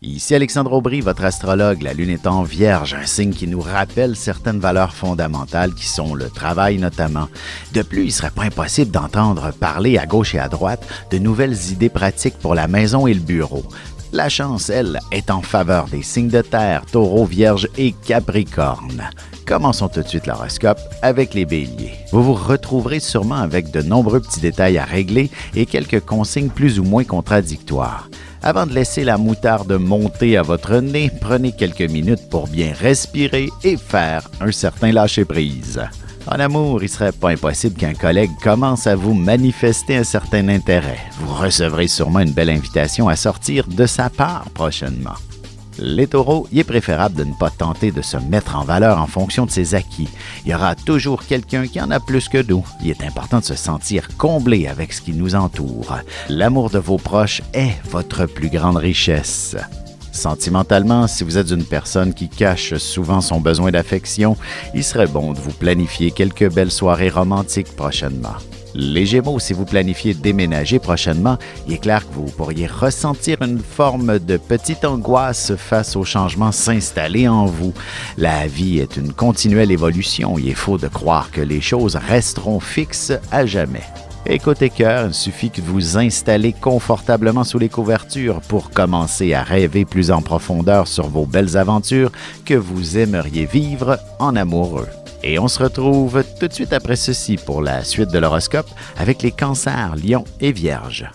Ici Alexandre Aubry, votre astrologue. La Lune est en Vierge, un signe qui nous rappelle certaines valeurs fondamentales qui sont le travail notamment. De plus, il ne serait pas impossible d'entendre parler à gauche et à droite de nouvelles idées pratiques pour la maison et le bureau. La chance, elle, est en faveur des signes de terre, Taureau, Vierge et Capricorne. Commençons tout de suite l'horoscope avec les Béliers. Vous vous retrouverez sûrement avec de nombreux petits détails à régler et quelques consignes plus ou moins contradictoires. Avant de laisser la moutarde monter à votre nez, prenez quelques minutes pour bien respirer et faire un certain lâcher-prise. En amour, il ne serait pas impossible qu'un collègue commence à vous manifester un certain intérêt. Vous recevrez sûrement une belle invitation à sortir de sa part prochainement. Les taureaux, il est préférable de ne pas tenter de se mettre en valeur en fonction de ses acquis. Il y aura toujours quelqu'un qui en a plus que nous. Il est important de se sentir comblé avec ce qui nous entoure. L'amour de vos proches est votre plus grande richesse. Sentimentalement, si vous êtes une personne qui cache souvent son besoin d'affection, il serait bon de vous planifier quelques belles soirées romantiques prochainement. Les Gémeaux, si vous planifiez de déménager prochainement, il est clair que vous pourriez ressentir une forme de petite angoisse face au changement s'installer en vous. La vie est une continuelle évolution. Il est faux de croire que les choses resteront fixes à jamais. Et côté cœur, il suffit que vous installez confortablement sous les couvertures pour commencer à rêver plus en profondeur sur vos belles aventures que vous aimeriez vivre en amoureux. Et on se retrouve tout de suite après ceci pour la suite de l'horoscope avec les Cancers, Lions et Vierges.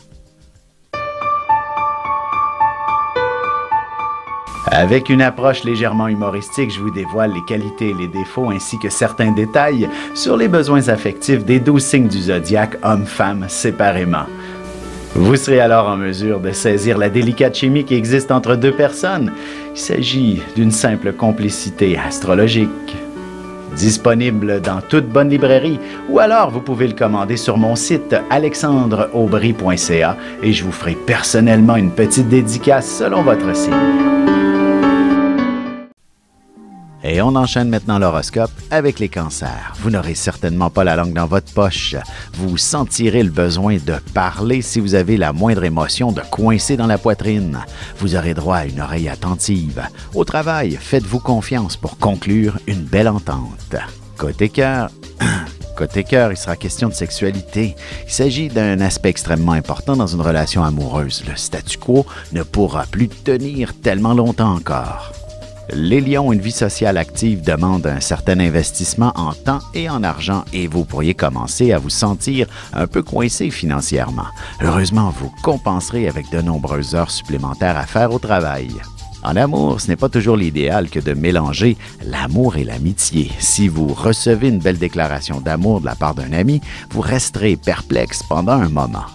Avec une approche légèrement humoristique, je vous dévoile les qualités et les défauts ainsi que certains détails sur les besoins affectifs des 12 signes du zodiaque, hommes-femmes séparément. Vous serez alors en mesure de saisir la délicate chimie qui existe entre deux personnes. Il s'agit d'une simple complicité astrologique. Disponible dans toute bonne librairie ou alors vous pouvez le commander sur mon site alexandreaubry.ca et je vous ferai personnellement une petite dédicace selon votre signe. Et on enchaîne maintenant l'horoscope avec les Cancers. Vous n'aurez certainement pas la langue dans votre poche. Vous sentirez le besoin de parler si vous avez la moindre émotion de coincer dans la poitrine. Vous aurez droit à une oreille attentive. Au travail, faites-vous confiance pour conclure une belle entente. Côté cœur, il sera question de sexualité. Il s'agit d'un aspect extrêmement important dans une relation amoureuse. Le statu quo ne pourra plus tenir tellement longtemps encore. Les Lions, une vie sociale active demande un certain investissement en temps et en argent et vous pourriez commencer à vous sentir un peu coincé financièrement. Heureusement, vous compenserez avec de nombreuses heures supplémentaires à faire au travail. En amour, ce n'est pas toujours l'idéal que de mélanger l'amour et l'amitié. Si vous recevez une belle déclaration d'amour de la part d'un ami, vous resterez perplexe pendant un moment.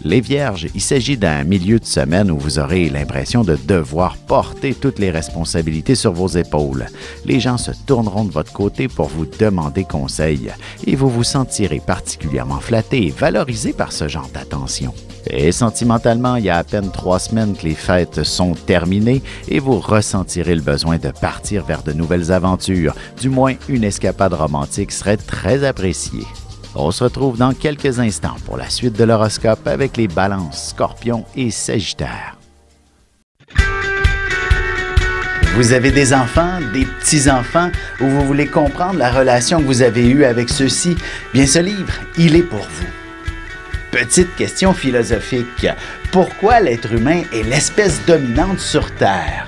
Les Vierges, il s'agit d'un milieu de semaine où vous aurez l'impression de devoir porter toutes les responsabilités sur vos épaules. Les gens se tourneront de votre côté pour vous demander conseil et vous vous sentirez particulièrement flatté et valorisé par ce genre d'attention. Et sentimentalement, il y a à peine 3 semaines que les fêtes sont terminées et vous ressentirez le besoin de partir vers de nouvelles aventures. Du moins, une escapade romantique serait très appréciée. On se retrouve dans quelques instants pour la suite de l'horoscope avec les Balances, Scorpions et Sagittaires. Vous avez des enfants, des petits-enfants, ou vous voulez comprendre la relation que vous avez eue avec ceux-ci? Bien, ce livre, il est pour vous. Petite question philosophique. Pourquoi l'être humain est l'espèce dominante sur Terre?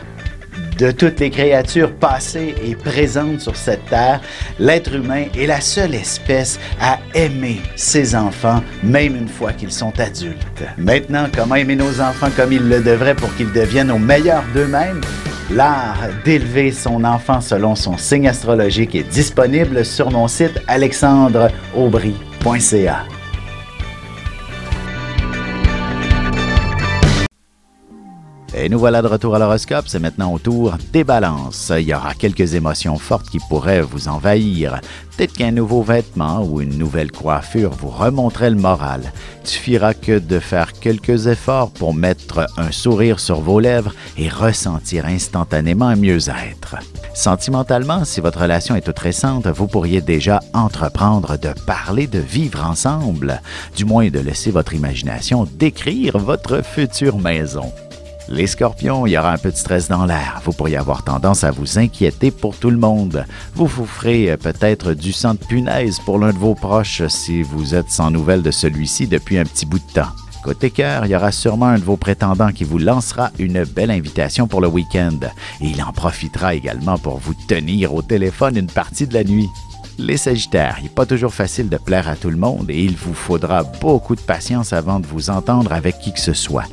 De toutes les créatures passées et présentes sur cette terre, l'être humain est la seule espèce à aimer ses enfants, même une fois qu'ils sont adultes. Maintenant, comment aimer nos enfants comme ils le devraient pour qu'ils deviennent au meilleur d'eux-mêmes? L'art d'élever son enfant selon son signe astrologique est disponible sur mon site alexandreaubry.ca. Et nous voilà de retour à l'horoscope, c'est maintenant au tour des Balances. Il y aura quelques émotions fortes qui pourraient vous envahir. Peut-être qu'un nouveau vêtement ou une nouvelle coiffure vous remonterait le moral. Il suffira que de faire quelques efforts pour mettre un sourire sur vos lèvres et ressentir instantanément un mieux-être. Sentimentalement, si votre relation est toute récente, vous pourriez déjà entreprendre de parler de vivre ensemble, du moins de laisser votre imagination décrire votre future maison. Les scorpions, il y aura un peu de stress dans l'air. Vous pourriez avoir tendance à vous inquiéter pour tout le monde. Vous ferez peut-être du sang de punaise pour l'un de vos proches si vous êtes sans nouvelles de celui-ci depuis un petit bout de temps. Côté cœur, il y aura sûrement un de vos prétendants qui vous lancera une belle invitation pour le week-end. Et il en profitera également pour vous tenir au téléphone une partie de la nuit. Les Sagittaires, il n'est pas toujours facile de plaire à tout le monde et il vous faudra beaucoup de patience avant de vous entendre avec qui que ce soit.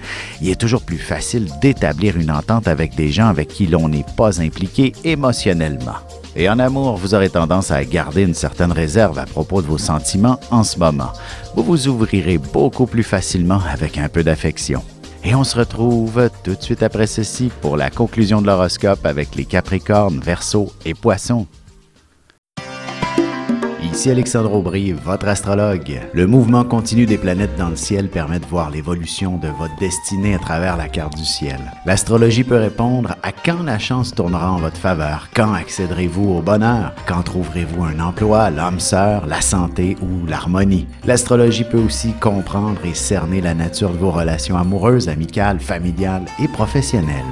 Il est toujours plus facile d'établir une entente avec des gens avec qui l'on n'est pas impliqué émotionnellement. Et en amour, vous aurez tendance à garder une certaine réserve à propos de vos sentiments en ce moment. Vous vous ouvrirez beaucoup plus facilement avec un peu d'affection. Et on se retrouve tout de suite après ceci pour la conclusion de l'horoscope avec les Capricornes, Verseaux et Poissons. Ici Alexandre Aubry, votre astrologue. Le mouvement continu des planètes dans le ciel permet de voir l'évolution de votre destinée à travers la carte du ciel. L'astrologie peut répondre à quand la chance tournera en votre faveur, quand accéderez-vous au bonheur, quand trouverez-vous un emploi, l'âme sœur, la santé ou l'harmonie. L'astrologie peut aussi comprendre et cerner la nature de vos relations amoureuses, amicales, familiales et professionnelles.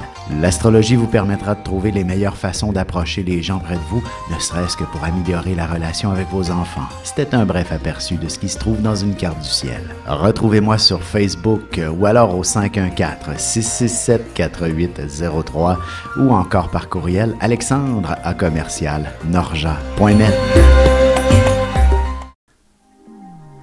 L'astrologie vous permettra de trouver les meilleures façons d'approcher les gens près de vous, ne serait-ce que pour améliorer la relation avec vos enfants. C'était un bref aperçu de ce qui se trouve dans une carte du ciel. Retrouvez-moi sur Facebook ou alors au 514-667-4803 ou encore par courriel alexandre@norja.net.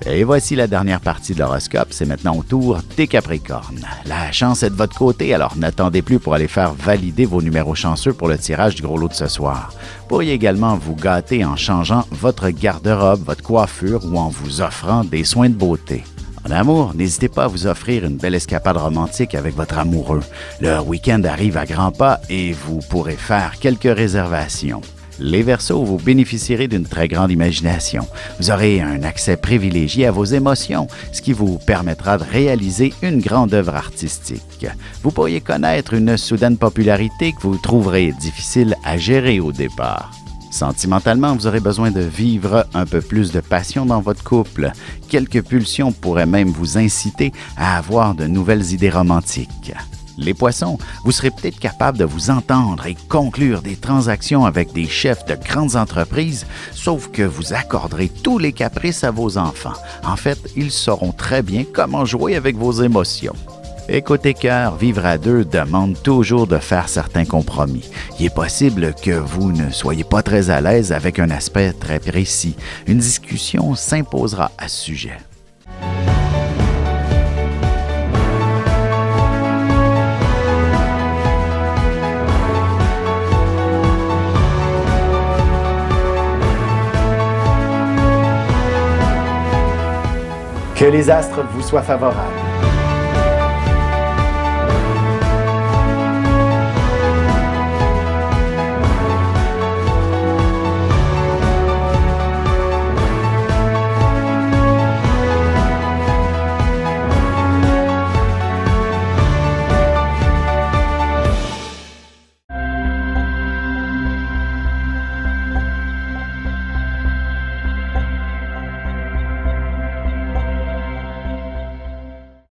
Et voici la dernière partie de l'horoscope, c'est maintenant au tour des Capricornes. La chance est de votre côté, alors n'attendez plus pour aller faire valider vos numéros chanceux pour le tirage du gros lot de ce soir. Vous pourriez également vous gâter en changeant votre garde-robe, votre coiffure ou en vous offrant des soins de beauté. En amour, n'hésitez pas à vous offrir une belle escapade romantique avec votre amoureux. Le week-end arrive à grands pas et vous pourrez faire quelques réservations. Les Verseaux, vous bénéficierez d'une très grande imagination. Vous aurez un accès privilégié à vos émotions, ce qui vous permettra de réaliser une grande œuvre artistique. Vous pourriez connaître une soudaine popularité que vous trouverez difficile à gérer au départ. Sentimentalement, vous aurez besoin de vivre un peu plus de passion dans votre couple. Quelques pulsions pourraient même vous inciter à avoir de nouvelles idées romantiques. Les Poissons, vous serez peut-être capable de vous entendre et conclure des transactions avec des chefs de grandes entreprises, sauf que vous accorderez tous les caprices à vos enfants. En fait, ils sauront très bien comment jouer avec vos émotions. Et côté cœur, vivre à deux demande toujours de faire certains compromis. Il est possible que vous ne soyez pas très à l'aise avec un aspect très précis. Une discussion s'imposera à ce sujet. Que les astres vous soient favorables.